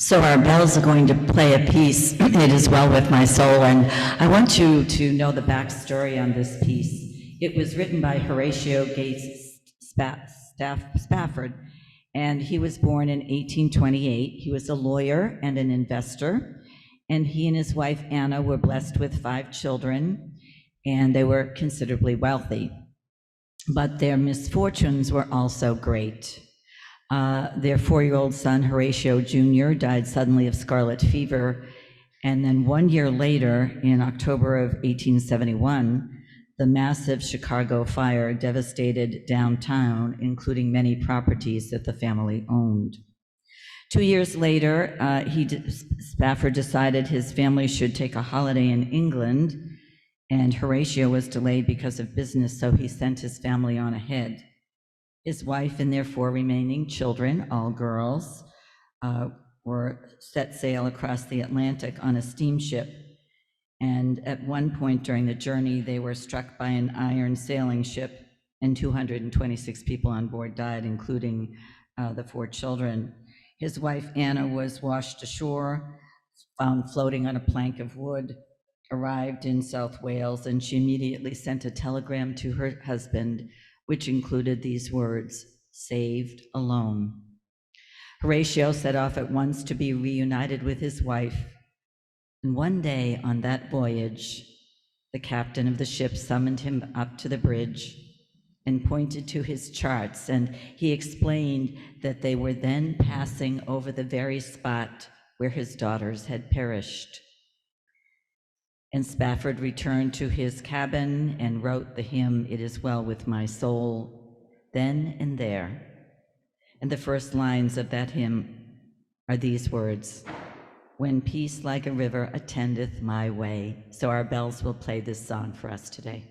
So our bells are going to play a piece, It Is Well With My Soul, and I want you to know the backstory on this piece. It was written by Horatio Gates Spafford, and he was born in 1828. He was a lawyer and an investor, and he and his wife Anna were blessed with 5 children, and they were considerably wealthy. But their misfortunes were also great. Their 4-year-old son, Horatio Jr., died suddenly of scarlet fever. And then 1 year later, in October of 1871, the massive Chicago fire devastated downtown, including many properties that the family owned. 2 years later, Spafford decided his family should take a holiday in England, and Horatio was delayed because of business, so he sent his family on ahead. His wife and their 4 remaining children, all girls, were set sail across the Atlantic on a steamship. And at one point during the journey, they were struck by an iron sailing ship, and 226 people on board died, including the 4 children. His wife, Anna, was washed ashore, found floating on a plank of wood, arrived in South Wales, and she immediately sent a telegram to her husband, which included these words, "Saved alone." Horatio set off at once to be reunited with his wife. And one day on that voyage, the captain of the ship summoned him up to the bridge and pointed to his charts, and he explained that they were then passing over the very spot where his daughters had perished. And Spafford returned to his cabin and wrote the hymn, "It Is Well With My Soul," then and there. And the first lines of that hymn are these words, "When peace like a river attendeth my way." So our bells will play this song for us today.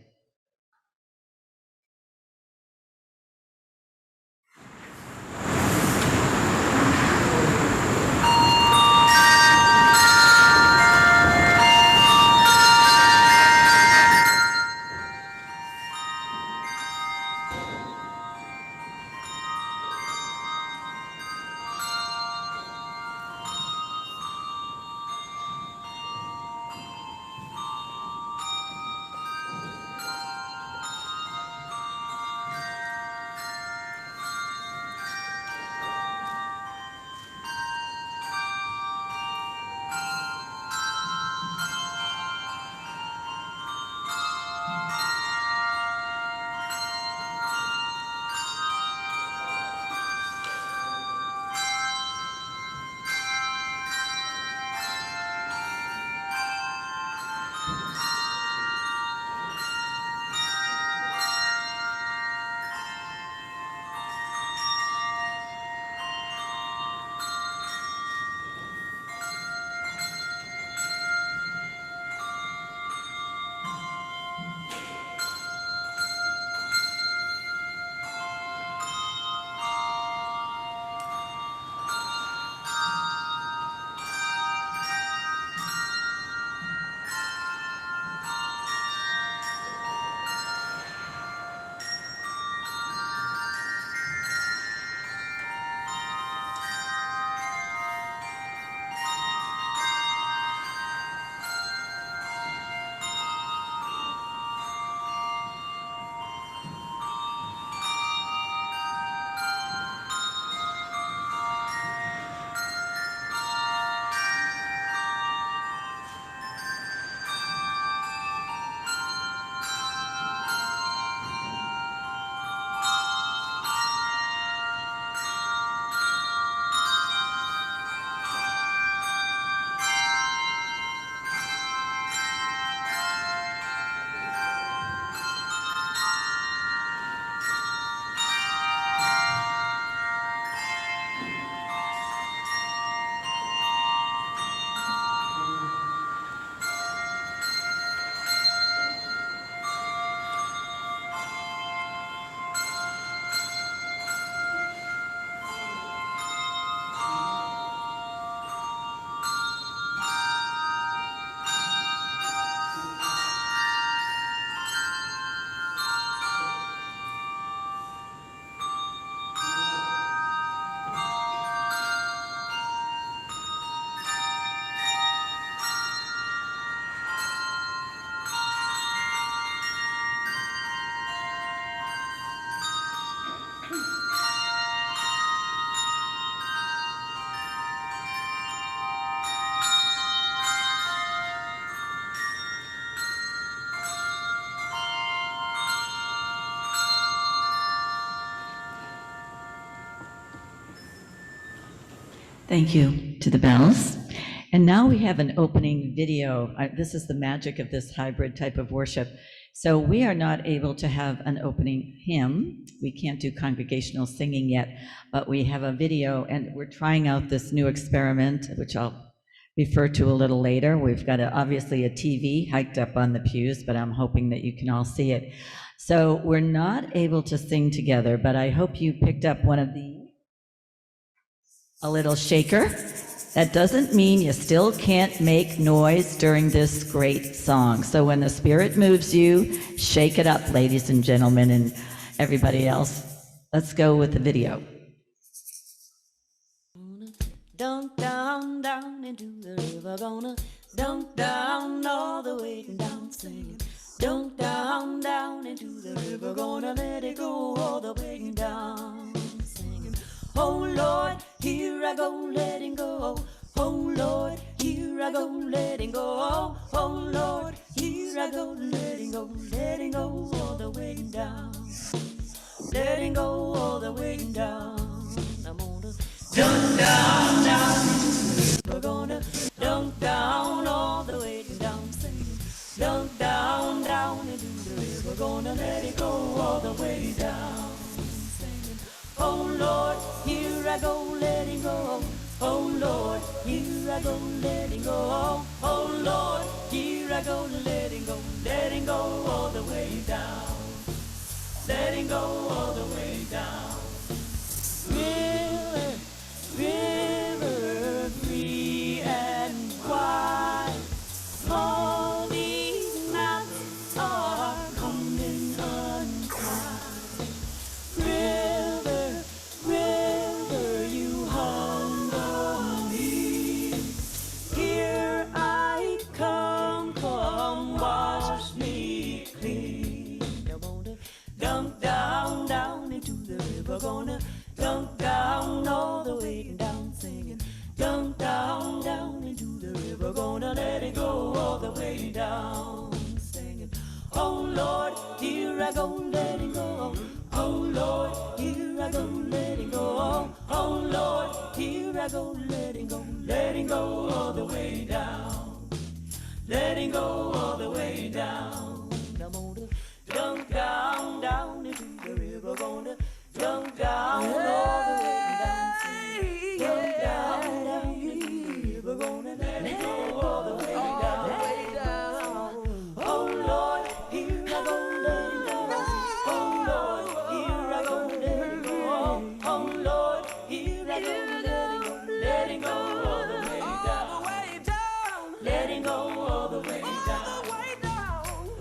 Thank you to the bells. And now we have an opening video. This is the magic of this hybrid type of worship. So we are not able to have an opening hymn. We can't do congregational singing yet, but we have a video, and we're trying out this new experiment, which I'll refer to a little later. We've got obviously a TV hiked up on the pews, but I'm hoping that you can all see it. So we're not able to sing together, but I hope you picked up one of a little shaker. That doesn't mean you still can't make noise during this great song. So when the Spirit moves you, shake it up, ladies and gentlemen, and everybody else. Let's go with the video. Dunk down, down into the river, gonna dunk down all the way down, singing. Dunk down, down into the river, gonna let it go all the way down, singing. Oh Lord, here I go, letting go. Oh Lord, here I go, letting go. Oh Lord, here I go, letting go all the way down. Letting go all the way down. I'm gonna dunk down, down. We're gonna dunk down all the way down, singing. Dunk down, down into the river. We're gonna let it go all the way down, singing. Oh Lord, here I go, letting go. Oh Lord, here I go, letting go. Oh Lord, here I go, letting go all the way down. Letting go all the way down. River, river, free and quiet. All these mountains are coming untied. River, river, you humble me. Here I come, come wash me clean. I wanna dunk down, down into the river, gonna dunk down all the way down, singing. Dunk down, down into the river, gonna let it go all the way down, singing. Oh Lord, here I go, letting go. Oh Lord, here I go, letting go. Oh Lord, here I go, letting go all the way down. Letting go all the way down. I'm gonna dunk down, down into the river, gonna dunk down all the way down, singing. Dunk down, down into the river, gonna let it go all the way down. Oh Lord, here I go, letting go. Oh Lord, here I go, letting go. Oh Lord, here I go, letting go all the way down. Letting go all the way down.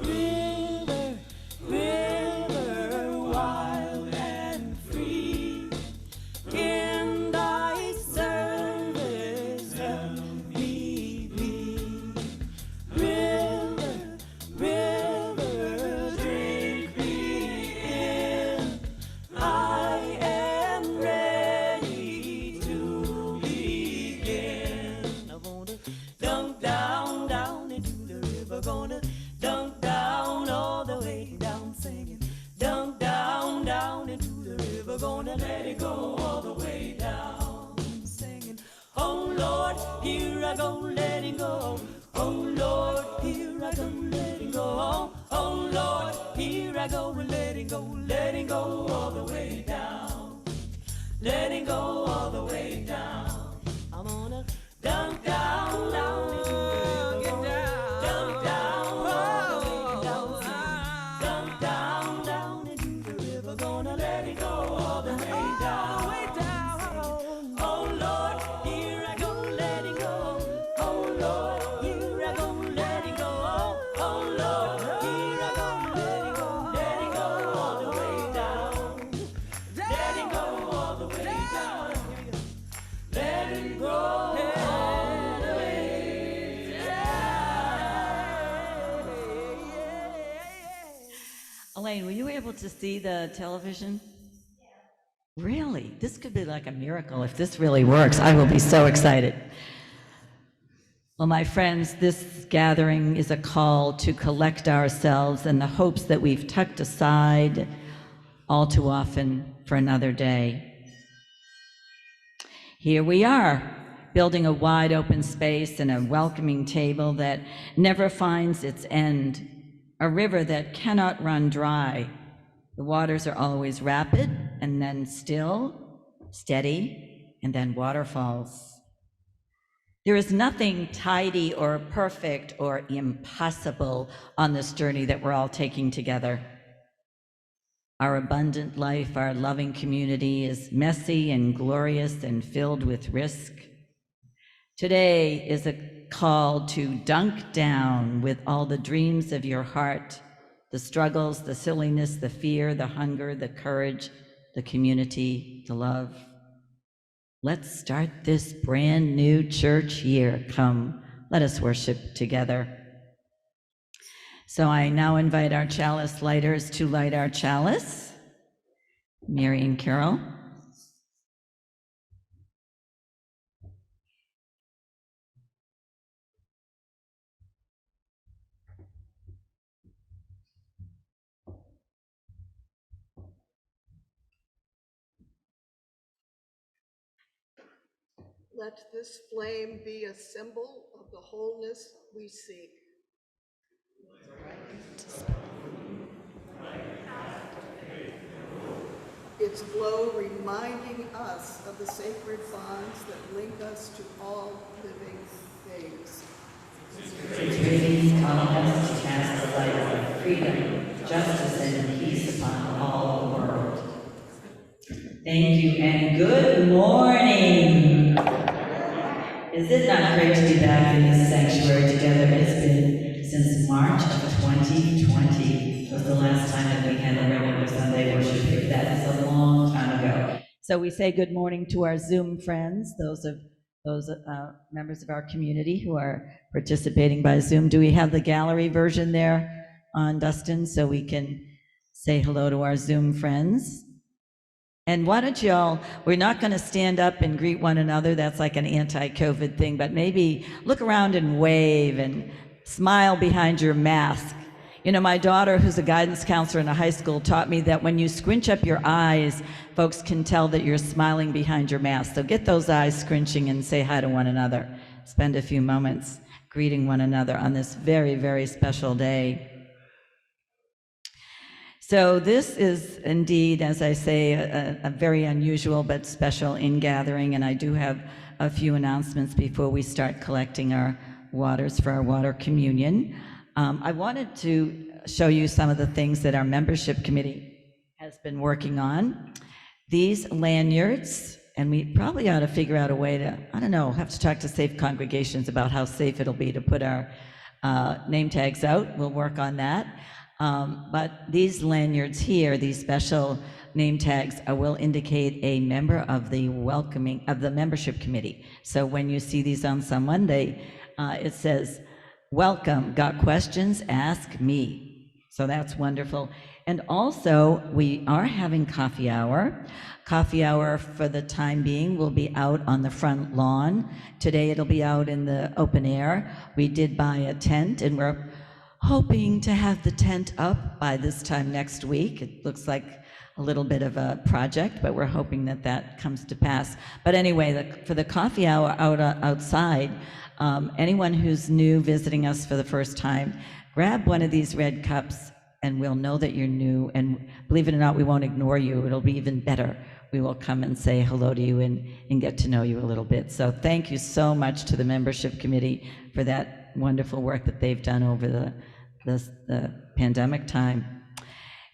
River, river, wild and free, in thy service help me be. River, river, drink me in. I am ready to begin. I wanna dunk down, down into the river, gonna dunk down all the way down, singing. Dunk down, down into the river, gonna let it go all the way down, singing. Oh Lord, here I go, letting go. Oh Lord, here I go, letting go. Oh Lord, here I go, letting go all the way down. Letting go all the way down. I'm gonna dunk down, down into the river. Dunk down all the way down, singing. Dunk down, down into the river, gonna let it go all the way down. Oh Lord, here I go, letting go. Oh Lord, here I go, letting go. Oh Lord, here I go, letting go all the way down. Letting go all the way down. Letting go all the way down. Elaine, were you able to see the television? Really? This could be like a miracle if this really works. I will be so excited. Well, my friends, this gathering is a call to collect ourselves and the hopes that we've tucked aside all too often for another day. Here we are. building a wide open space and a welcoming table that never finds its end, a river that cannot run dry. The waters are always rapid and then still, steady, and then waterfalls. There is nothing tidy or perfect or impossible on this journey that we're all taking together. Our abundant life, our loving community is messy and glorious and filled with risk. Today is a call to dunk down with all the dreams of your heart, the struggles, the silliness, the fear, the hunger, the courage, the community, the love. Let's start this brand new church year. Come, let us worship together. So I now invite our chalice lighters to light our chalice. Mary and Carol. Let this flame be a symbol of the wholeness we seek. Its glow reminding us of the sacred bonds that link us to all living things. Its radiance calling us to cast the light of freedom, justice, and peace upon all the world. Thank you and good morning. Is it not great to be back in this sanctuary together? It's been since March of 2020 was the last time that we had a regular Sunday worship here. That is a long time ago. So we say good morning to our Zoom friends, those members of our community who are participating by Zoom. Do we have the gallery version there on Dustin so we can say hello to our Zoom friends? And why don't y'all, we're not going to stand up and greet one another. That's like an anti-COVID thing, but maybe look around and wave and smile behind your mask. You know, my daughter, who's a guidance counselor in a high school, taught me that when you squinch up your eyes, folks can tell that you're smiling behind your mask. So get those eyes squinching and say hi to one another. Spend a few moments greeting one another on this very, very special day. So this is indeed, as I say, a very unusual but special ingathering, and I do have a few announcements before we start collecting our waters for our water communion. I wanted to show you some of the things that our membership committee has been working on. These lanyards, and we probably ought to figure out a way to, I don't know, have to talk to safe congregations about how safe it'll be to put our name tags out. We'll work on that. But these lanyards here, these special name tags, will indicate a member of the membership committee. So when you see these on someone, it says, "Welcome, got questions? Ask me." So that's wonderful. And also, we are having coffee hour. Coffee hour for the time being will be out on the front lawn. Today it'll be out in the open air. We did buy a tent, and we're hoping to have the tent up by this time next week. It looks like a little bit of a project, but we're hoping that that comes to pass. But anyway, for the coffee hour outside, anyone who's new visiting us for the first time, grab one of these red cups and we'll know that you're new. And believe it or not, we won't ignore you. It'll be even better. We will come and say hello to you and get to know you a little bit. So thank you so much to the membership committee for that wonderful work that they've done over the pandemic time.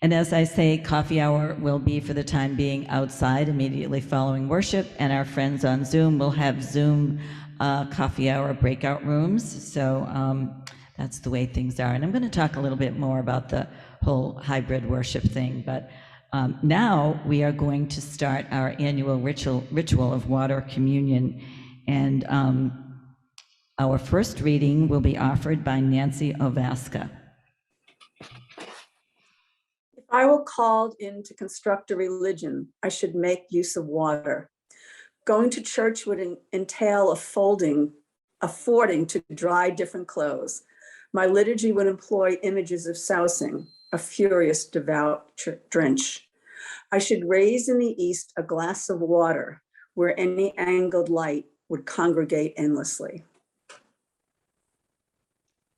And as I say, coffee hour will be for the time being outside immediately following worship, and our friends on Zoom will have Zoom coffee hour breakout rooms. So that's the way things are. And I'm going to talk a little bit more about the whole hybrid worship thing, but now we are going to start our annual ritual of water communion. And our first reading will be offered by Nancy Ovaska. If I were called in to construct a religion, I should make use of water. Going to church would entail affording to dry different clothes. My liturgy would employ images of sousing, a furious devout drench. I should raise in the east a glass of water where any angled light would congregate endlessly.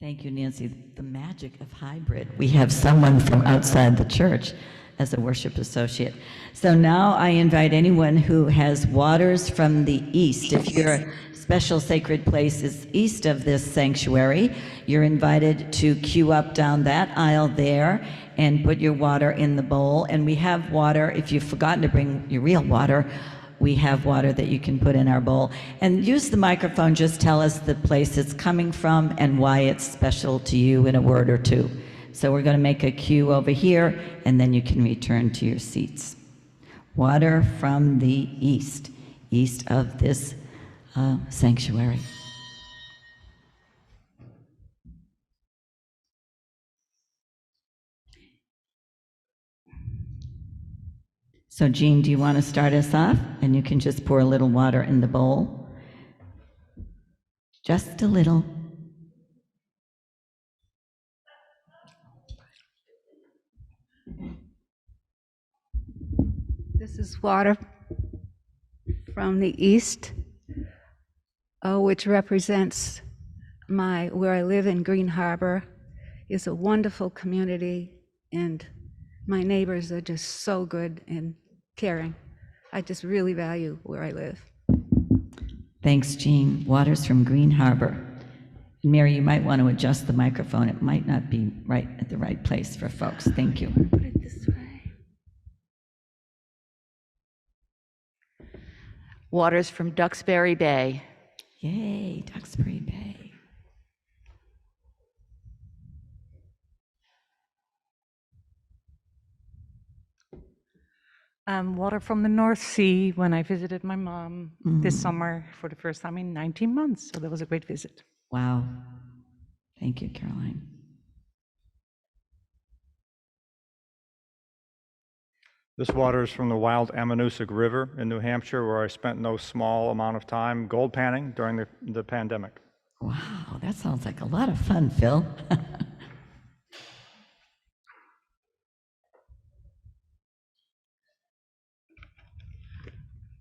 Thank you, Nancy. The magic of hybrid. We have someone from outside the church as a worship associate. So now I invite anyone who has waters from the east. If your special sacred place is east of this sanctuary, you're invited to queue up down that aisle there and put your water in the bowl. And we have water, if you've forgotten to bring your real water, we have water that you can put in our bowl. And use the microphone, just tell us the place it's coming from and why it's special to you in a word or two. So we're going to make a queue over here, and then you can return to your seats. Water from the east, east of this sanctuary. So Jean, do you want to start us off? And you can just pour a little water in the bowl. Just a little. This is water from the east, which represents where I live in Green Harbor. Is a wonderful community, and my neighbors are just so good and caring. I just really value where I live. Thanks, Jean. Water's from Green Harbor. Mary, you might want to adjust the microphone. It might not be right at the right place for folks. Thank you. Put it this way. Waters from Duxbury Bay. Yay, Duxbury Bay. Water from the North Sea when I visited my mom this summer for the first time in 19 months. So that was a great visit. Wow. Thank you, Caroline. This water is from the wild Ammonoosuc River in New Hampshire, where I spent no small amount of time gold panning during the pandemic. Wow, that sounds like a lot of fun, Phil.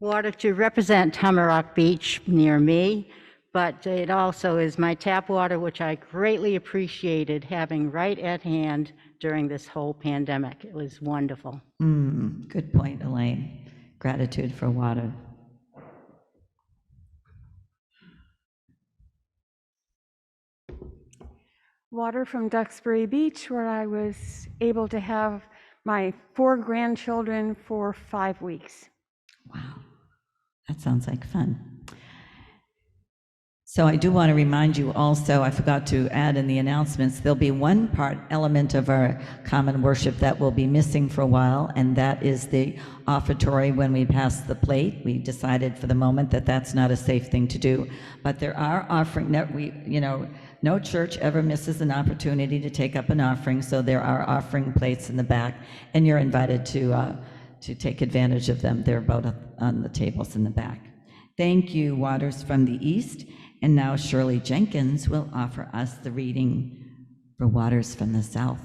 Water to represent Tamarack Beach near me, but it also is my tap water, which I greatly appreciated having right at hand during this whole pandemic. It was wonderful. Good point, Elaine. Gratitude for water. Water from Duxbury Beach, where I was able to have my 4 grandchildren for 5 weeks. Wow, that sounds like fun. So I do want to remind you also, I forgot to add in the announcements, there'll be one element of our common worship that will be missing for a while, and that is the offertory when we pass the plate. We decided for the moment that that's not a safe thing to do, but there are offering, no church ever misses an opportunity to take up an offering, so there are offering plates in the back, and you're invited to take advantage of them. They're both on the tables in the back. Thank you, Waters from the East. And now Shirley Jenkins will offer us the reading for Waters from the South.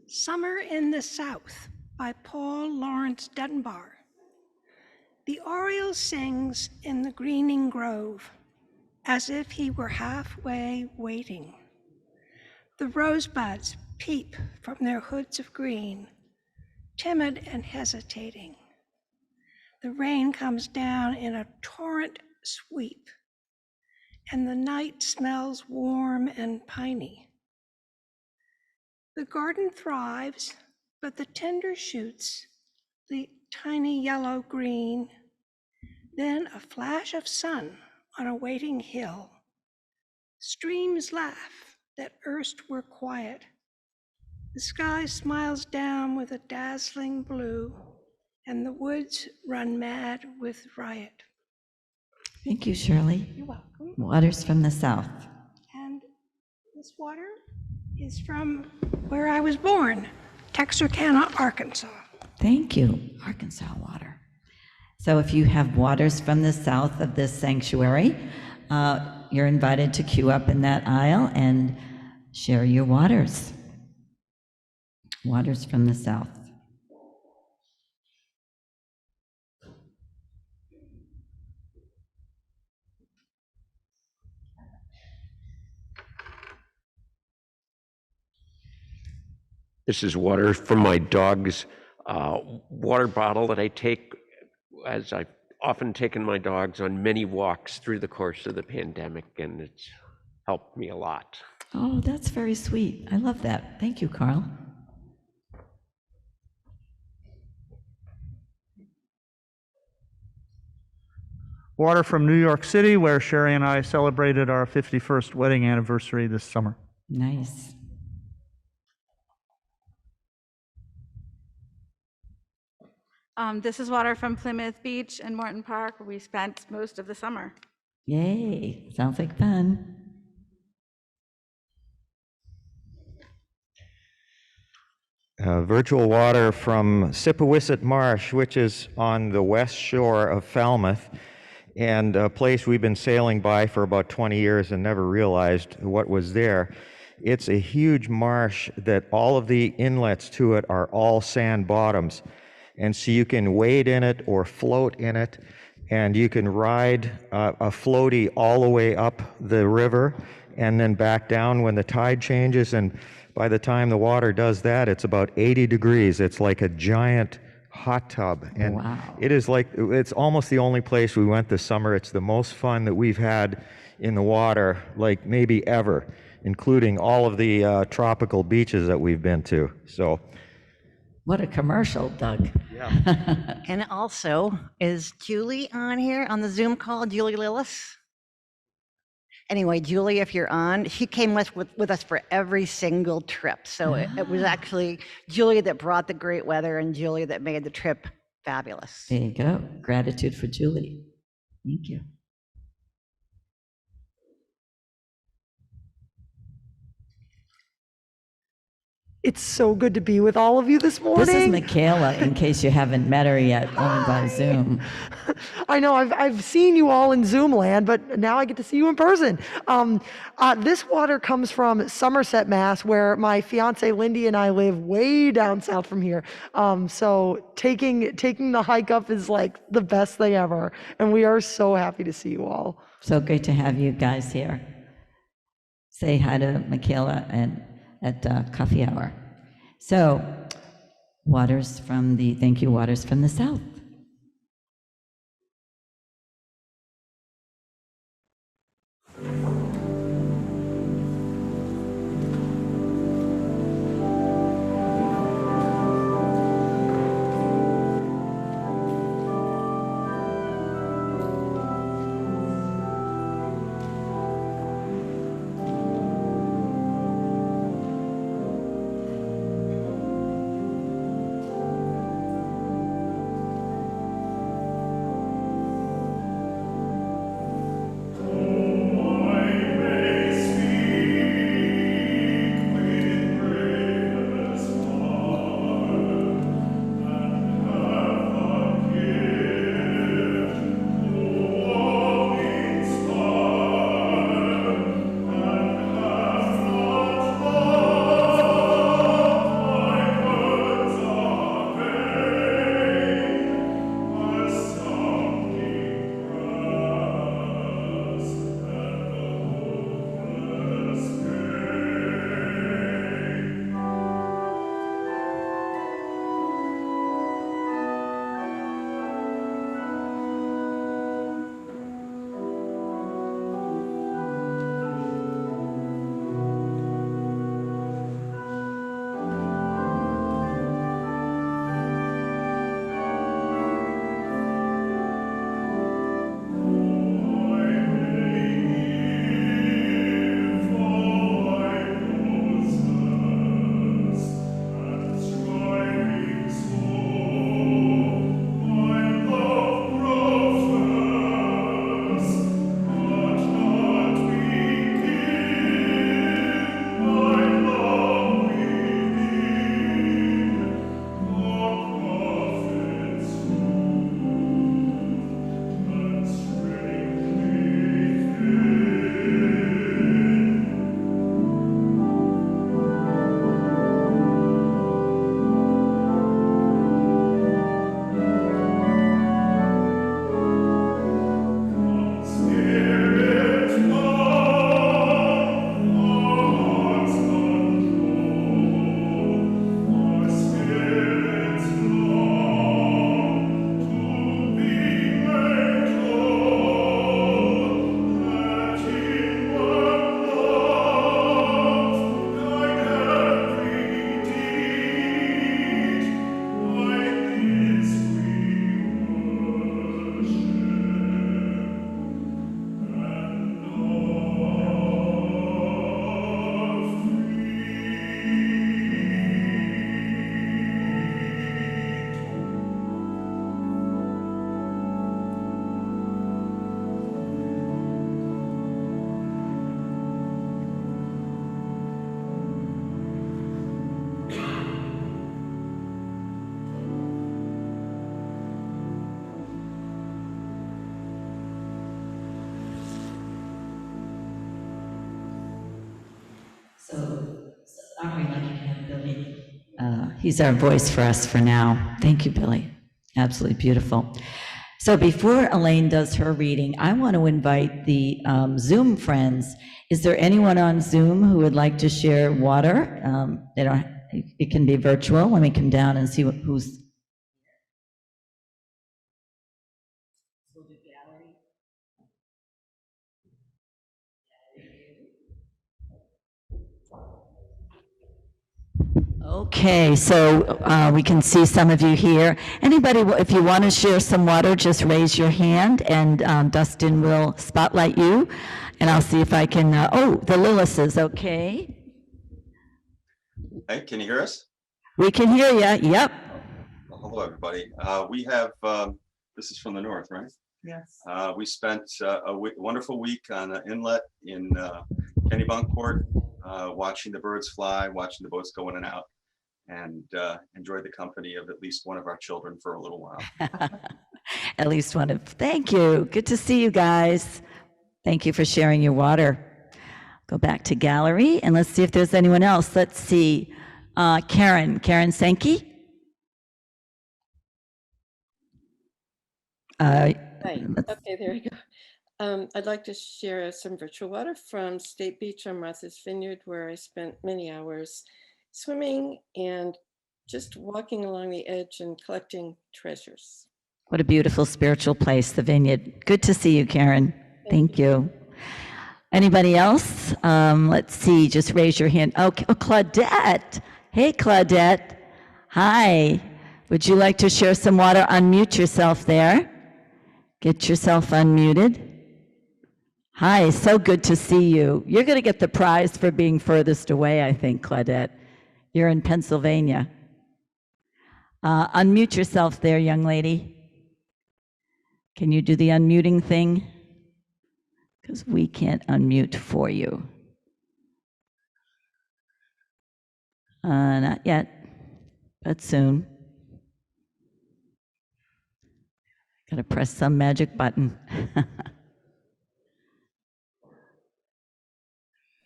Summer in the South by Paul Laurence Dunbar. The oriole sings in the greening grove as if he were halfway waiting. The rosebuds peep from their hoods of green, timid and hesitating. The rain comes down in a torrent sweep, and the night smells warm and piney. The garden thrives, but the tender shoots, the tiny yellow green, then a flash of sun on a waiting hill. Streams laugh that erst were quiet. The sky smiles down with a dazzling blue, and the woods run mad with riot. Thank you, Shirley. You're welcome. Waters from the South. And this water is from where I was born, Texarkana, Arkansas. Thank you, Arkansas water. So if you have waters from the south of this sanctuary, you're invited to queue up in that aisle and share your waters. Waters from the south. This is water from my dog's water bottle that I take, as I've often taken my dogs on many walks through the course of the pandemic, and it's helped me a lot. Oh, that's very sweet. I love that. Thank you, Carl. Water from New York City, where Sherry and I celebrated our 51st wedding anniversary this summer. Nice. This is water from Plymouth Beach and Morton Park, where we spent most of the summer. Yay, sounds like fun. Virtual water from Sippawisset Marsh, which is on the west shore of Falmouth, and a place we've been sailing by for about 20 years and never realized what was there. It's a huge marsh that all of the inlets to it are all sand bottoms. And so you can wade in it or float in it, and you can ride a floaty all the way up the river and then back down when the tide changes. And by the time the water does that, it's about 80 degrees. It's like a giant hot tub. And wow. It is like, it's almost the only place we went this summer. It's the most fun that we've had in the water, like maybe ever, including all of the tropical beaches that we've been to. So. What a commercial, Doug. Yeah. And also, is Julie on here on the Zoom call, Julie Lillis? Anyway, Julie, if you're on, she came with us for every single trip. So it was actually Julie that brought the great weather and Julie that made the trip fabulous. There you go. Gratitude for Julie. Thank you. It's so good to be with all of you this morning. This is Michaela, in case you haven't met her yet, only by Zoom. I know, I've seen you all in Zoom land, but now I get to see you in person. This water comes from Somerset, Mass, where my fiance Lindy and I live way down south from here. So taking the hike up is like the best thing ever. And we are so happy to see you all. So great to have you guys here. Say hi to Michaela and at coffee hour. So, thank you, Waters from the South. Aren't we lucky to have Billy? He's our voice for us for now. Thank you, Billy. Absolutely beautiful. So before Elaine does her reading, I want to invite the Zoom friends. Is there anyone on Zoom who would like to share water? They don't. It can be virtual. Let me come down and see who's. Okay, so we can see some of you here. Anybody, if you want to share some water, just raise your hand and Dustin will spotlight you. And I'll see if I can, oh, the Lillises, okay. Hey, can you hear us? We can hear you, yep. Well, hello, everybody. We have, this is from the north, right? Yes. We spent a wonderful week on the inlet in Kennebunkport, watching the birds fly, watching the boats go in and out, and enjoyed the company of at least one of our children for a little while. At least one of, thank you. Good to see you guys. Thank you for sharing your water. Go back to gallery and let's see if there's anyone else. Let's see, Karen Sankey. Hi. Okay, there you go. I'd like to share some virtual water from State Beach on Martha's Vineyard, where I spent many hours swimming and just walking along the edge and collecting treasures. What a beautiful spiritual place, the Vineyard. Good to see you, Karen. Thank you. Anybody else? Let's see, just raise your hand. Oh, Claudette. Hey, Claudette. Hi. Would you like to share some water? Unmute yourself there. Get yourself unmuted. Hi, so good to see you. You're going to get the prize for being furthest away, I think, Claudette. You're in Pennsylvania. Unmute yourself there, young lady. Can you do the unmuting thing? Because we can't unmute for you. Not yet, but soon. Got to press some magic button.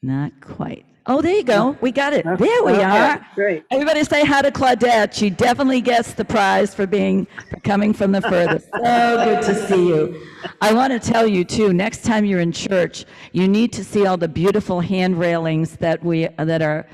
Not quite. Oh, there you go. We got it. There we are. Great. Everybody say hi to Claudette. She definitely gets the prize for coming from the furthest. So good to see you. I want to tell you too, next time you're in church, you need to see all the beautiful hand railings that are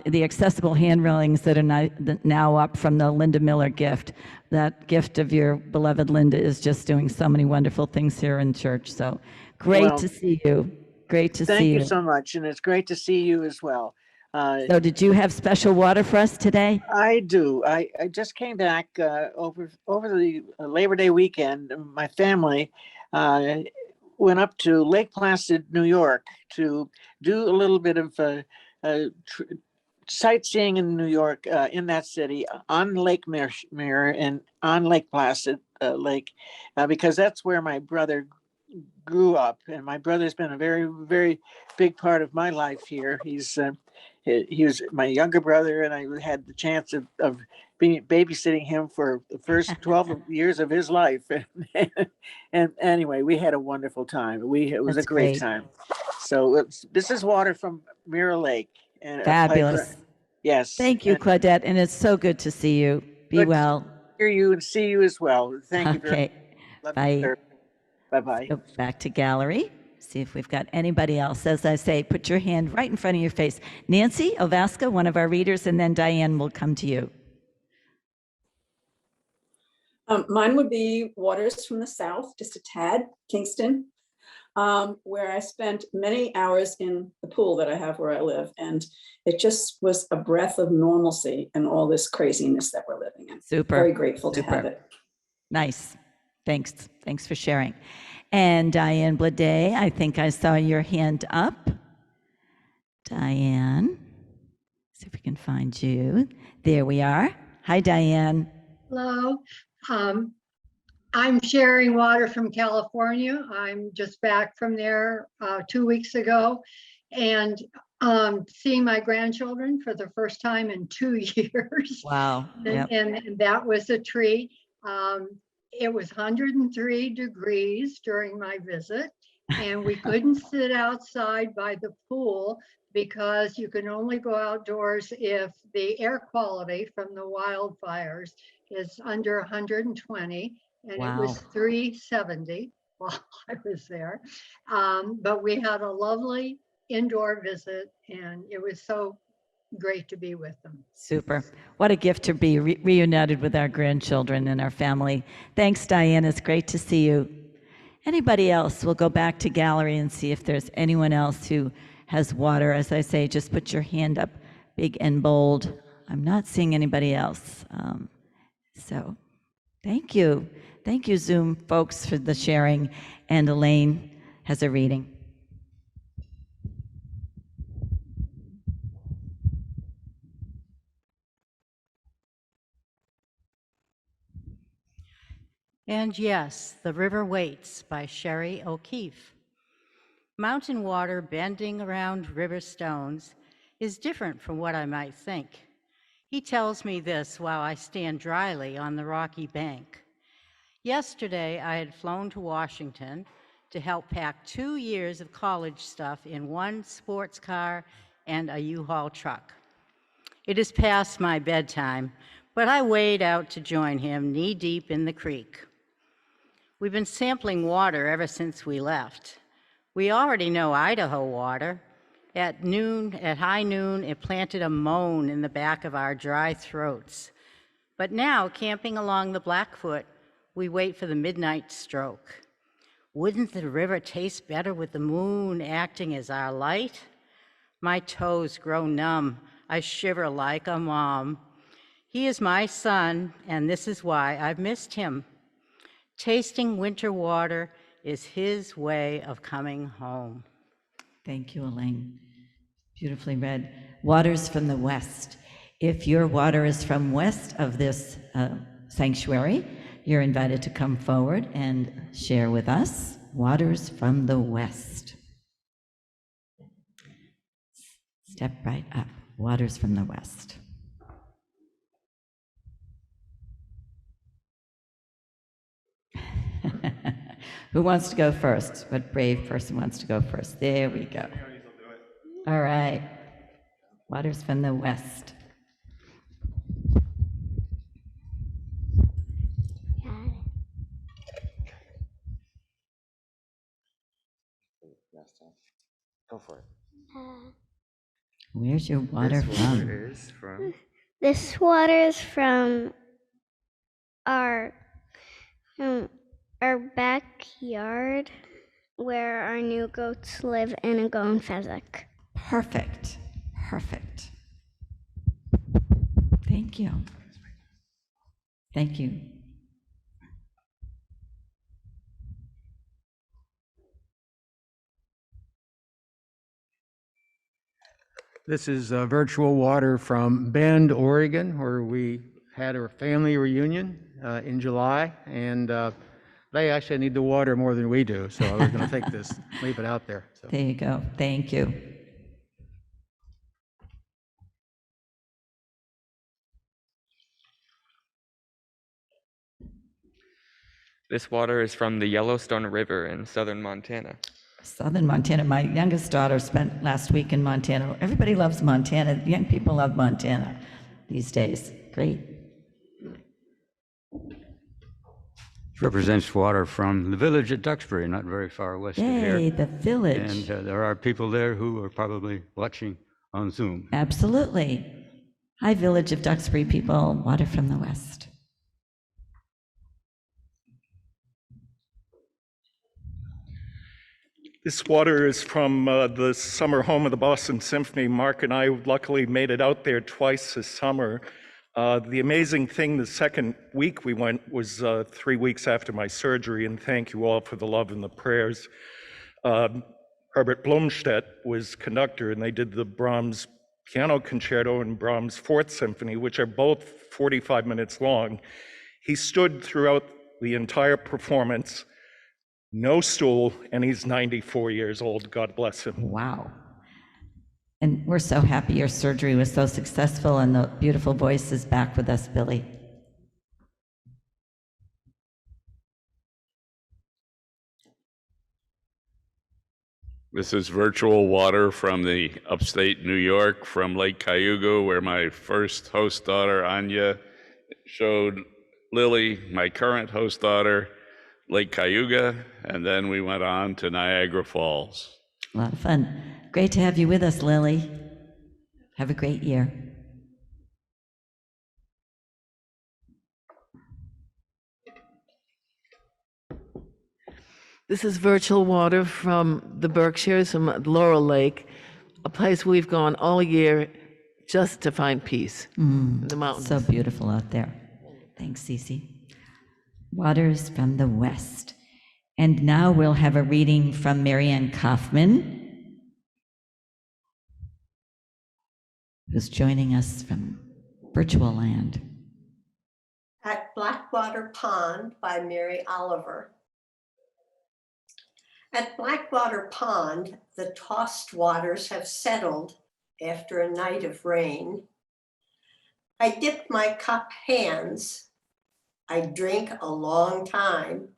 the accessible hand railings that are now up from the Linda Miller gift. That gift of your beloved Linda is just doing so many wonderful things here in church. So great to see you. Great to see you. Thank you so much, and it's great to see you as well. So did you have special water for us today? I do. I just came back over the Labor Day weekend. My family went up to Lake Placid, New York, to do a little bit of sightseeing in New York, in that city, on Lake Mirror and on Lake Placid Lake, because that's where my brother grew up, and my brother's been a very, very big part of my life here. He was my younger brother, and I had the chance of being babysitting him for the first 12 years of his life. And anyway, we had a wonderful time. It was That's a great great. time. So this is water from Mirror Lake. And Fabulous. Yes. Thank you, Claudette, and it's so good to see you. Be well. Hear you and see you as well. Thank you very much. Bye. Bye-bye. Go back to gallery. See if we've got anybody else. As I say, put your hand right in front of your face. Nancy Ovaska, one of our readers, and then Diane will come to you. Mine would be Waters from the South, just a tad, Kingston, where I spent many hours in the pool that I have where I live. And it just was a breath of normalcy in all this craziness that we're living in. Super. Very grateful to have it. Nice. Thanks for sharing. And Diane Blade, I think I saw your hand up. Diane, see if we can find you. There we are. Hi, Diane. Hello. I'm sharing water from California. I'm just back from there 2 weeks ago, and seeing my grandchildren for the first time in 2 years. Wow. Yep. And that was a treat. It was 103 degrees during my visit, And we couldn't sit outside by the pool because you can only go outdoors if the air quality from the wildfires is under 120, and it was Wow. 370 while I was there. But we had a lovely indoor visit, and it was so great to be with them. Super. What a gift to be reunited with our grandchildren and our family. Thanks, Diane. It's great to see you. Anybody else? We'll go back to gallery and see if there's anyone else who has water. As I say, just put your hand up big and bold. I'm not seeing anybody else. So thank you. Thank you, Zoom folks, for the sharing. And Elaine has a reading. And yes, The River Waits by Sherry O'Keefe. Mountain water bending around river stones is different from what I might think. He tells me this while I stand dryly on the rocky bank. Yesterday, I had flown to Washington to help pack 2 years of college stuff in one sports car and a U-Haul truck. It is past my bedtime, but I wade out to join him knee-deep in the creek. We've been sampling water ever since we left. We already know Idaho water. At high noon, it planted a moan in the back of our dry throats. But now, camping along the Blackfoot, we wait for the midnight stroke. Wouldn't the river taste better with the moon acting as our light? My toes grow numb. I shiver like a mom. He is my son, and this is why I've missed him. Tasting winter water is his way of coming home. Thank you, Elaine. Beautifully read. Waters from the West. If your water is from west of this sanctuary, you're invited to come forward and share with us. Waters from the West. Step right up. Waters from the West. Who wants to go first? What brave person wants to go first? There we go. All right. Waters from the West. Go for it. Where's your water This from? water is from. This water is from our backyard where our new goats live in a Goan Pheasant. Perfect. Perfect. Thank you. Thank you. This is virtual water from Bend, Oregon, where we had a family reunion in July, and they actually need the water more than we do, so I was going to take this, leave it out there. So. There you go. Thank you. This water is from the Yellowstone River in southern Montana. Southern Montana. My youngest daughter spent last week in Montana. Everybody loves Montana. Young people love Montana these days. Great. This represents water from the village at Duxbury, not very far west of here. Yay, the village. And there are people there who are probably watching on Zoom. Absolutely. Hi, village of Duxbury people. Water from the West. This water is from the summer home of the Boston Symphony. Mark and I luckily made it out there twice this summer. The amazing thing, the second week we went was 3 weeks after my surgery, and thank you all for the love and the prayers. Herbert Blomstedt was conductor, and they did the Brahms Piano Concerto and Brahms Fourth Symphony, which are both 45 minutes long. He stood throughout the entire performance, no stool, and he's 94 years old. God bless him. Wow. And we're so happy your surgery was so successful and the beautiful voice is back with us, Billy. This is virtual water from the upstate New York, from Lake Cayuga, where my first host daughter, Anya, showed Lily, my current host daughter, Lake Cayuga, and then we went on to Niagara Falls. A lot of fun. Great to have you with us, Lily. Have a great year. This is virtual water from the Berkshires, from Laurel Lake, a place we've gone all year just to find peace in the mountains. So beautiful out there. Thanks, Cece. Waters from the West. And now we'll have a reading from Marianne Kaufman, who's joining us from virtual land. At Blackwater Pond by Mary Oliver. At Blackwater Pond, the tossed waters have settled after a night of rain. I dip my cup hands. I drink a long time.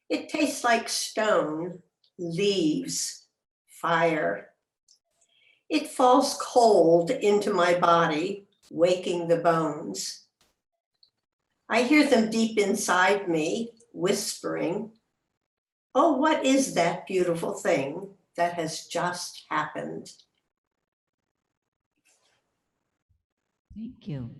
It tastes like stone, leaves, fire. It falls cold into my body, waking the bones. I hear them deep inside me, whispering, oh, what is that beautiful thing that has just happened? Thank you.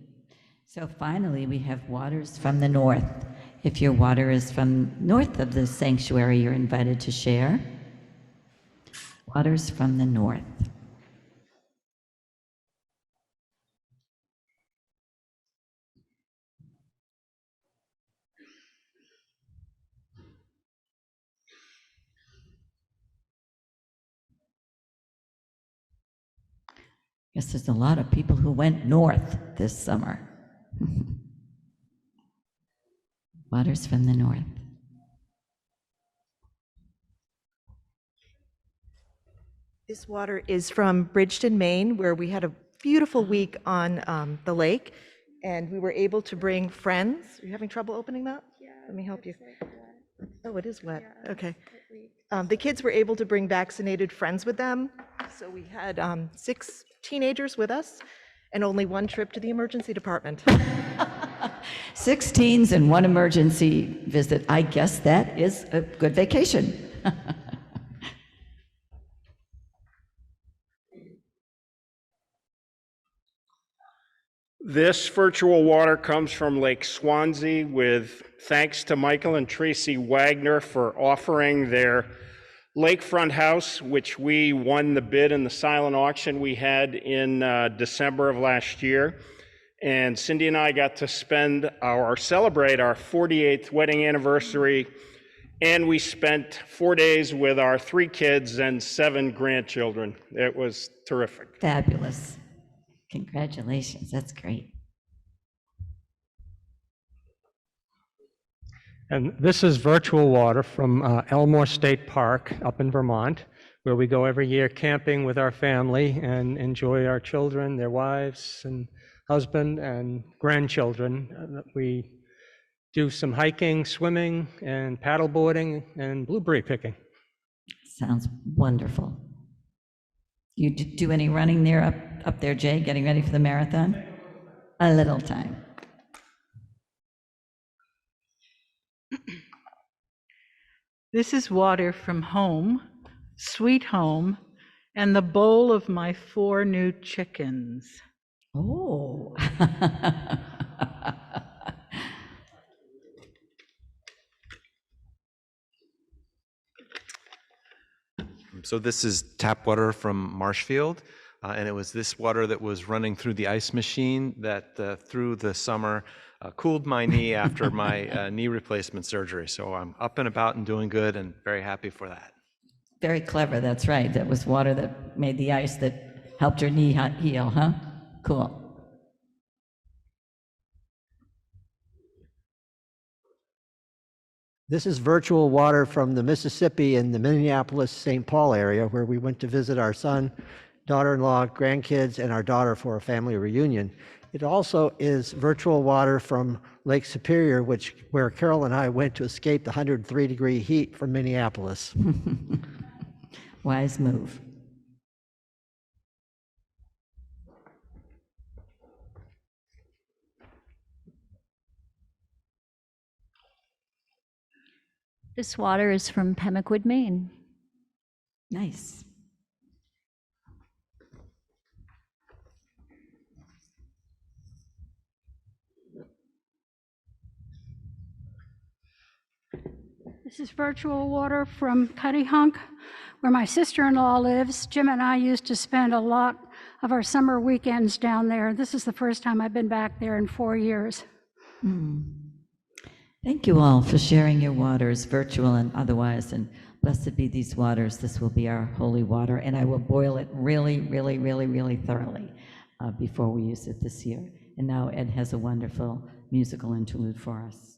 So finally, we have waters from the north. If your water is from north of the sanctuary, you're invited to share. Waters from the north. Guess there's a lot of people who went north this summer. Waters from the north. This water is from Bridgeton, Maine, where we had a beautiful week on the lake, and we were able to bring friends. Are you having trouble opening that? Yeah. Let me help you. Oh, it is wet. Yeah, okay. The kids were able to bring vaccinated friends with them, so we had 6 teenagers with us, and only 1 trip to the emergency department. 6 teens and 1 emergency visit. I guess that is a good vacation. This virtual water comes from Lake Swansea, with thanks to Michael and Tracy Wagner for offering their lakefront house, which we won the bid in the silent auction we had in December of last year. And Cindy and I got to celebrate our 48th wedding anniversary, and we spent 4 days with our 3 kids and 7 grandchildren. It was terrific. Fabulous. Congratulations, that's great. And this is virtual water from Elmore State Park up in Vermont, where we go every year camping with our family and enjoy our children, their wives and husband and grandchildren. We do some hiking, swimming, and paddleboarding and blueberry picking. Sounds wonderful. You do any running there up there, Jay, getting ready for the marathon? A little time. This is water from home, sweet home, and the bowl of my 4 new chickens. Oh. So this is tap water from Marshfield, and it was this water that was running through the ice machine that through the summer cooled my knee after my knee replacement surgery. So I'm up and about and doing good and very happy for that. Very clever, that's right. That was water that made the ice that helped your knee heal, huh? Cool. This is virtual water from the Mississippi in the Minneapolis-St. Paul area, where we went to visit our son, daughter-in-law, grandkids, and our daughter for a family reunion. It also is virtual water from Lake Superior, where Carol and I went to escape the 103-degree heat from Minneapolis. Wise move. This water is from Pemaquid, Maine. Nice. This is virtual water from Cuttyhunk, where my sister-in-law lives. Jim and I used to spend a lot of our summer weekends down there. This is the first time I've been back there in 4 years. Thank you all for sharing your waters, virtual and otherwise, and blessed be these waters. This will be our holy water, and I will boil it really, really, really, really thoroughly before we use it this year. And now Ed has a wonderful musical interlude for us.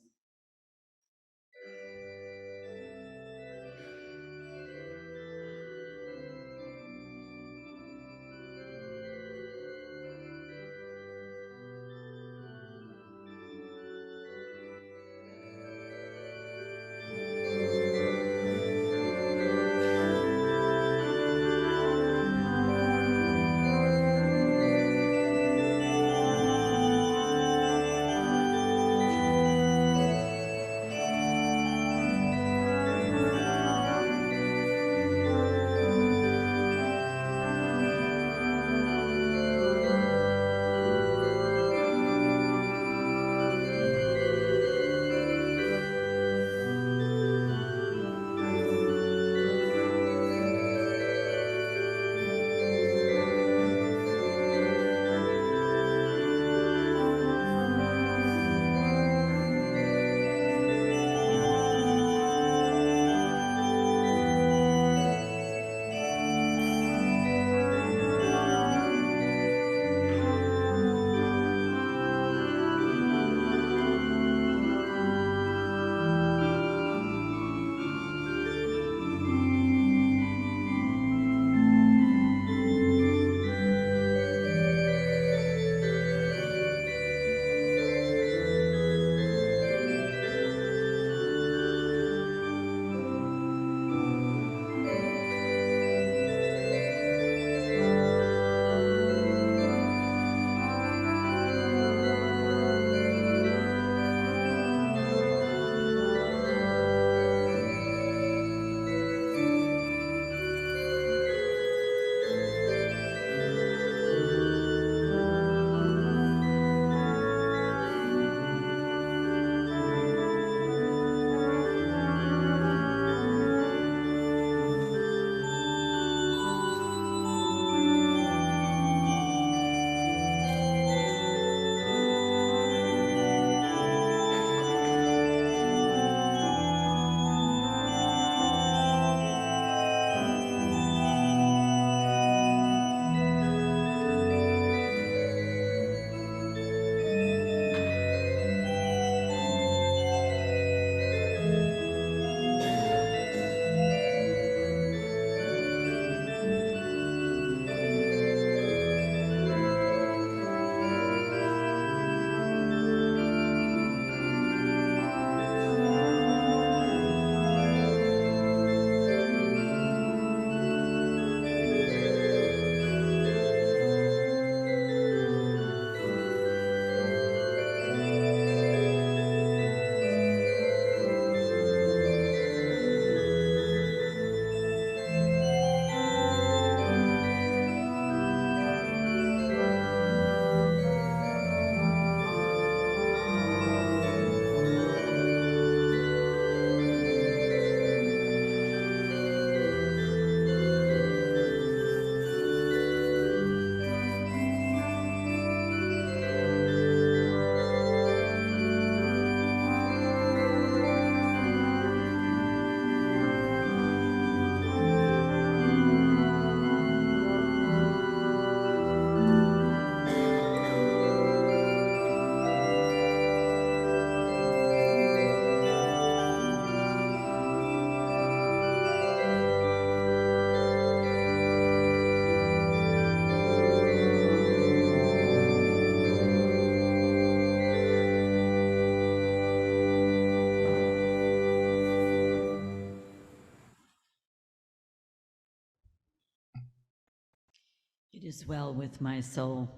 is well with my soul.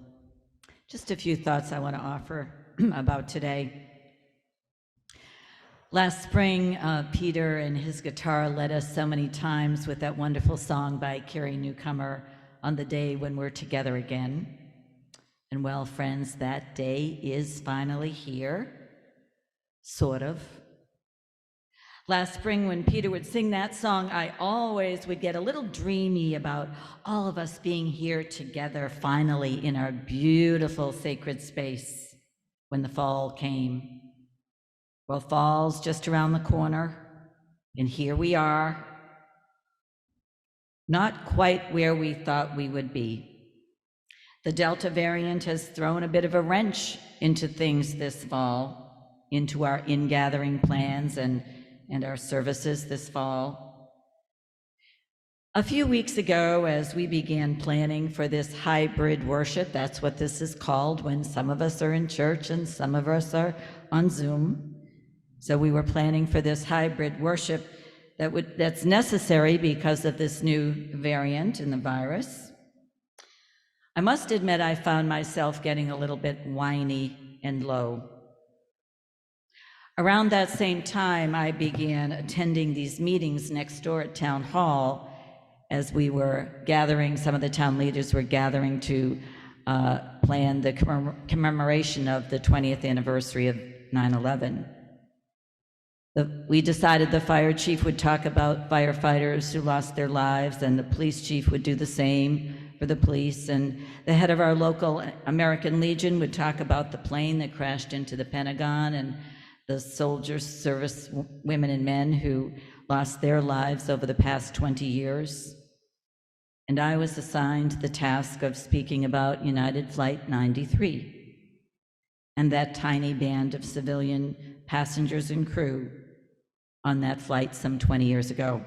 Just a few thoughts I want to offer about today. Last spring, Peter and his guitar led us so many times with that wonderful song by Carrie Newcomer, On the Day When We're Together Again. And well, friends, that day is finally here, sort of. Last spring, when Peter would sing that song, I always would get a little dreamy about all of us being here together finally in our beautiful sacred space when the fall came. Well, fall's just around the corner, and here we are, not quite where we thought we would be. The Delta variant has thrown a bit of a wrench into things this fall, into our ingathering plans and our services this fall. A few weeks ago, as we began planning for this hybrid worship, that's what this is called when some of us are in church and some of us are on Zoom. So we were planning for this hybrid worship that's necessary because of this new variant in the virus. I must admit I found myself getting a little bit whiny and low. Around that same time, I began attending these meetings next door at Town Hall as we were gathering, some of the town leaders were gathering to plan the commemoration of the 20th anniversary of 9/11. We decided the fire chief would talk about firefighters who lost their lives, and the police chief would do the same for the police, and the head of our local American Legion would talk about the plane that crashed into the Pentagon and the soldiers, service women and men who lost their lives over the past 20 years. And I was assigned the task of speaking about United Flight 93 and that tiny band of civilian passengers and crew on that flight some 20 years ago.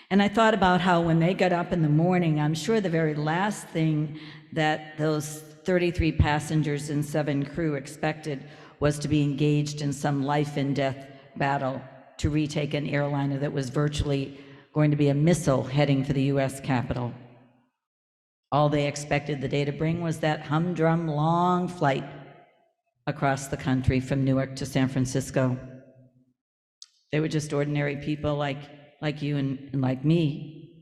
And I thought about how when they got up in the morning, I'm sure the very last thing that those 33 passengers and 7 crew expected was to be engaged in some life and death battle to retake an airliner that was virtually going to be a missile heading for the US Capitol. All they expected the day to bring was that humdrum long flight across the country from Newark to San Francisco. They were just ordinary people like you and like me.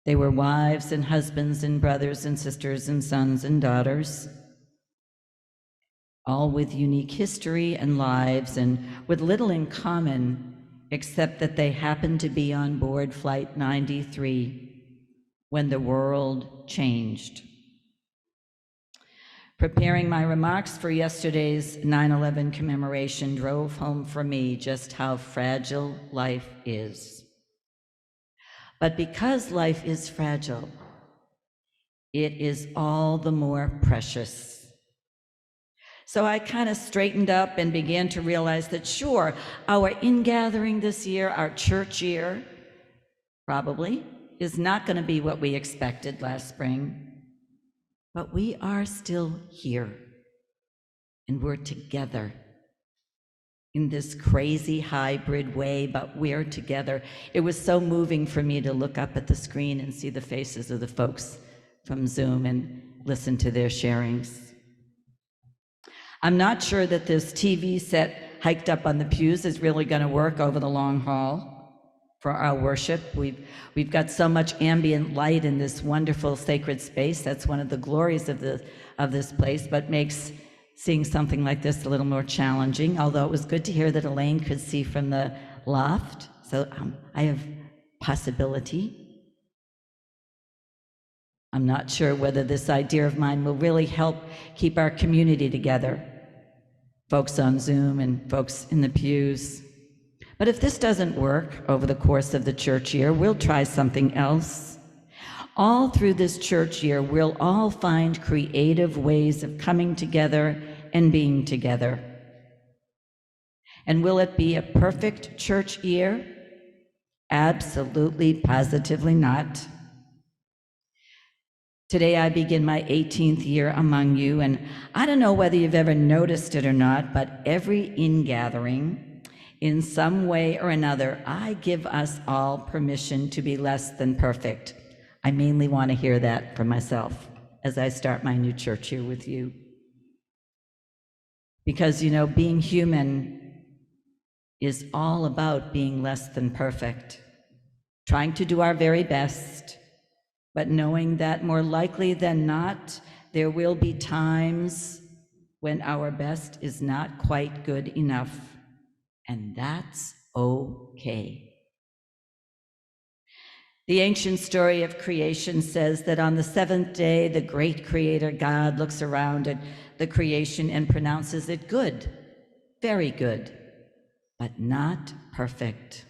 They were wives and husbands and brothers and sisters and sons and daughters, all with unique history and lives and with little in common except that they happened to be on board Flight 93 when the world changed. Preparing my remarks for yesterday's 9/11 commemoration drove home for me just how fragile life is. But because life is fragile, it is all the more precious. So I kind of straightened up and began to realize that sure, our ingathering this year, our church year, probably is not going to be what we expected last spring, but we are still here, and we're together in this crazy hybrid way, but we're together. It was so moving for me to look up at the screen and see the faces of the folks from Zoom and listen to their sharings. I'm not sure that this TV set hiked up on the pews is really going to work over the long haul for our worship. We've got so much ambient light in this wonderful sacred space. That's one of the glories of this place, but makes seeing something like this a little more challenging, although it was good to hear that Elaine could see from the loft. So I have possibility. I'm not sure whether this idea of mine will really help keep our community together, folks on Zoom and folks in the pews. But if this doesn't work over the course of the church year, we'll try something else. All through this church year, we'll all find creative ways of coming together and being together. And will it be a perfect church year? Absolutely, positively not. Today I begin my 18th year among you, and I don't know whether you've ever noticed it or not, but every ingathering, in some way or another, I give us all permission to be less than perfect. I mainly want to hear that for myself as I start my new church here with you. Because, you know, being human is all about being less than perfect, trying to do our very best, but knowing that more likely than not, there will be times when our best is not quite good enough, and that's okay. The ancient story of creation says that on the seventh day, the great creator God looks around at the creation and pronounces it good, very good, but not perfect.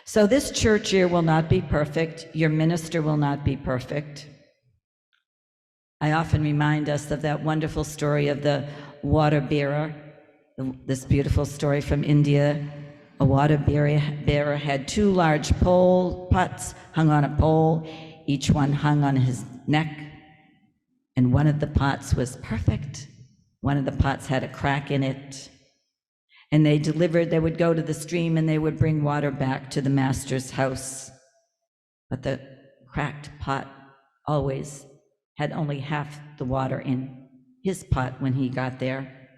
So this church year will not be perfect. Your minister will not be perfect. I often remind us of that wonderful story of the water bearer, this beautiful story from India. A water bearer had two large pots hung on a pole, each one hung on his neck, and one of the pots was perfect. One of the pots had a crack in it. And they would go to the stream and they would bring water back to the master's house. But the cracked pot always had only half the water in his pot when he got there.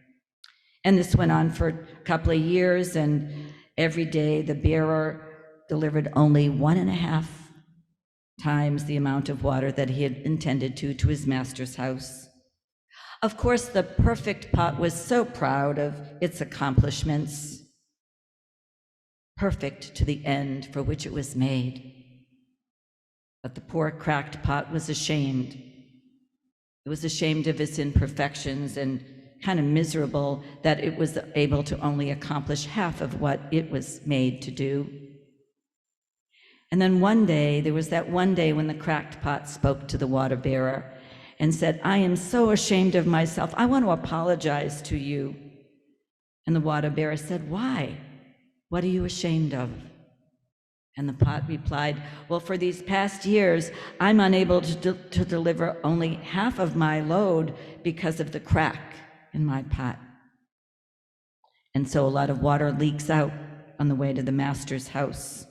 And this went on for a couple of years, and every day the bearer delivered only 1.5 times the amount of water that he had intended to his master's house. Of course, the perfect pot was so proud of its accomplishments, perfect to the end for which it was made. But the poor cracked pot was ashamed. It was ashamed of its imperfections and kind of miserable that it was able to only accomplish half of what it was made to do. And then one day, there was that one day when the cracked pot spoke to the water bearer and said, "I am so ashamed of myself. I want to apologize to you." And the water bearer said, "Why? What are you ashamed of?" And the pot replied, "Well, for these past years, I'm unable to deliver only half of my load because of the crack in my pot. And so a lot of water leaks out on the way to the master's house.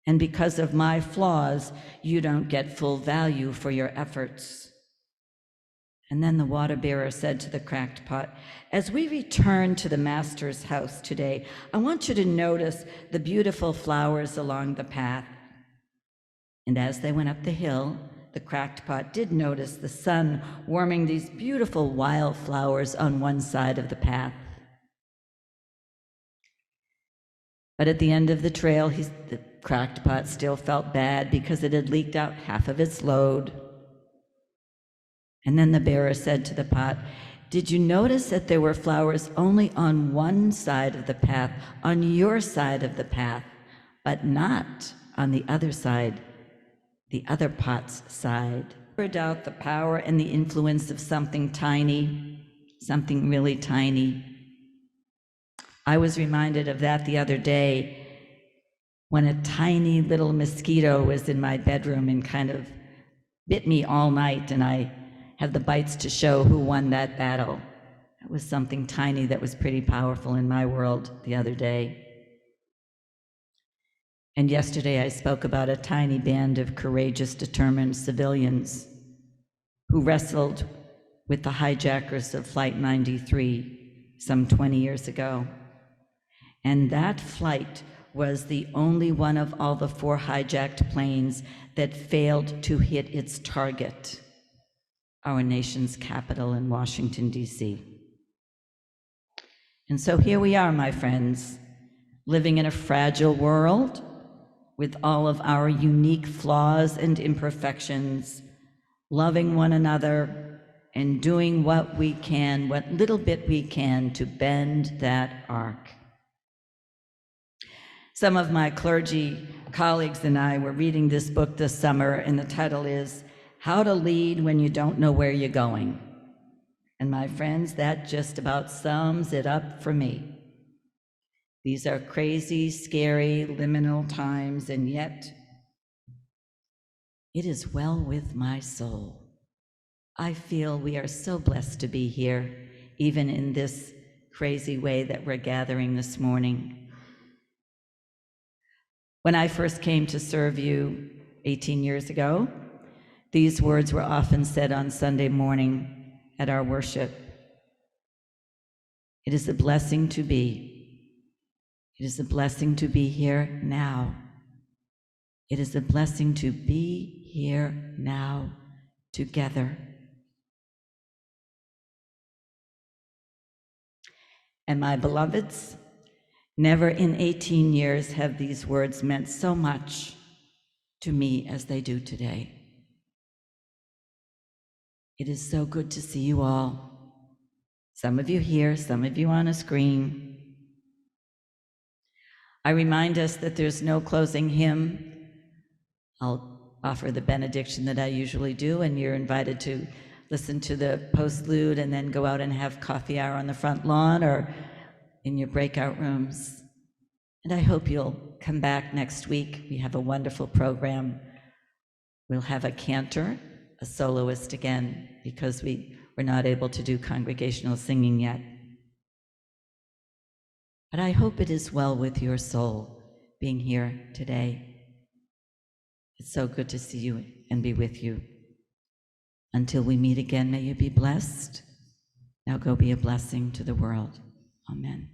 And because of my flaws, you don't get full value for your efforts." And then the water bearer said to the cracked pot, "As we return to the master's house today, I want you to notice the beautiful flowers along the path." And as they went up the hill, the cracked pot did notice the sun warming these beautiful wildflowers on one side of the path. But at the end of the trail, the cracked pot still felt bad because it had leaked out half of its load. And then the bearer said to the pot, "Did you notice that there were flowers only on one side of the path, on your side of the path, but not on the other side, the other pot's side?" Never doubt the power and the influence of something tiny, something really tiny. I was reminded of that the other day when a tiny little mosquito was in my bedroom and kind of bit me all night, and I have the bites to show who won that battle. It was something tiny that was pretty powerful in my world the other day. And yesterday I spoke about a tiny band of courageous, determined civilians who wrestled with the hijackers of Flight 93 some 20 years ago. And that flight was the only one of all the 4 hijacked planes that failed to hit its target, our nation's capital in Washington, D.C. And so here we are, my friends, living in a fragile world with all of our unique flaws and imperfections, loving one another and doing what we can, what little bit we can to bend that arc. Some of my clergy colleagues and I were reading this book this summer, and the title is How to Lead When You Don't Know Where You're Going. And my friends, that just about sums it up for me. These are crazy, scary, liminal times, and yet it is well with my soul. I feel we are so blessed to be here, even in this crazy way that we're gathering this morning. When I first came to serve you 18 years ago, these words were often said on Sunday morning at our worship. It is a blessing to be. It is a blessing to be here now. It is a blessing to be here now together. And my beloveds, never in 18 years have these words meant so much to me as they do today. It is so good to see you all. Some of you here, some of you on a screen. I remind us that there's no closing hymn. I'll offer the benediction that I usually do, and you're invited to listen to the postlude and then go out and have coffee hour on the front lawn or in your breakout rooms. And I hope you'll come back next week. We have a wonderful program. We'll have a cantor, a soloist again, because we were not able to do congregational singing yet. But I hope it is well with your soul being here today. It's so good to see you and be with you. Until we meet again, may you be blessed. Now go be a blessing to the world. Amen.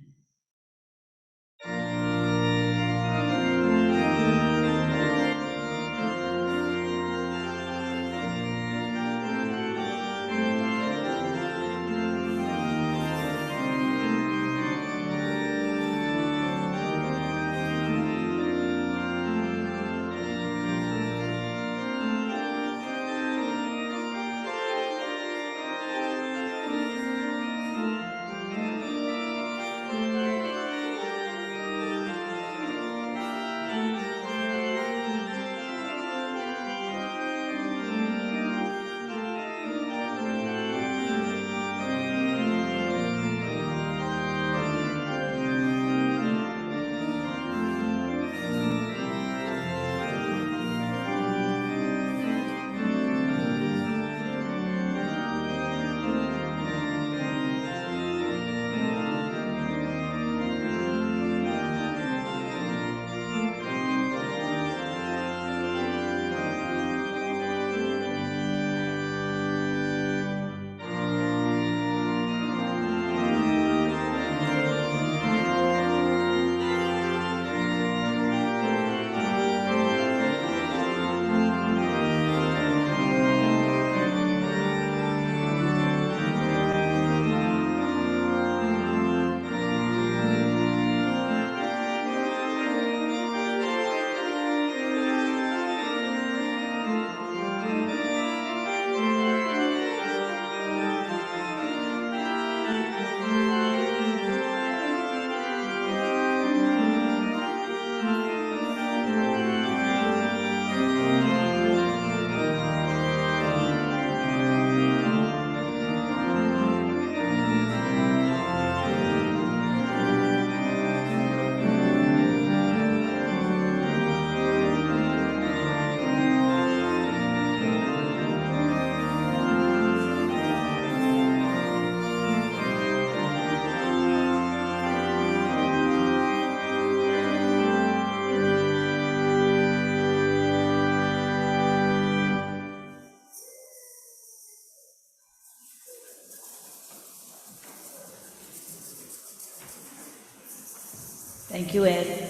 Thank you, Ed.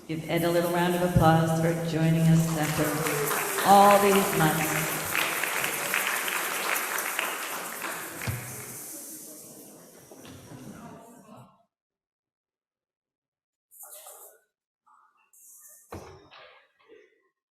Give Ed a little round of applause for joining us after all these months.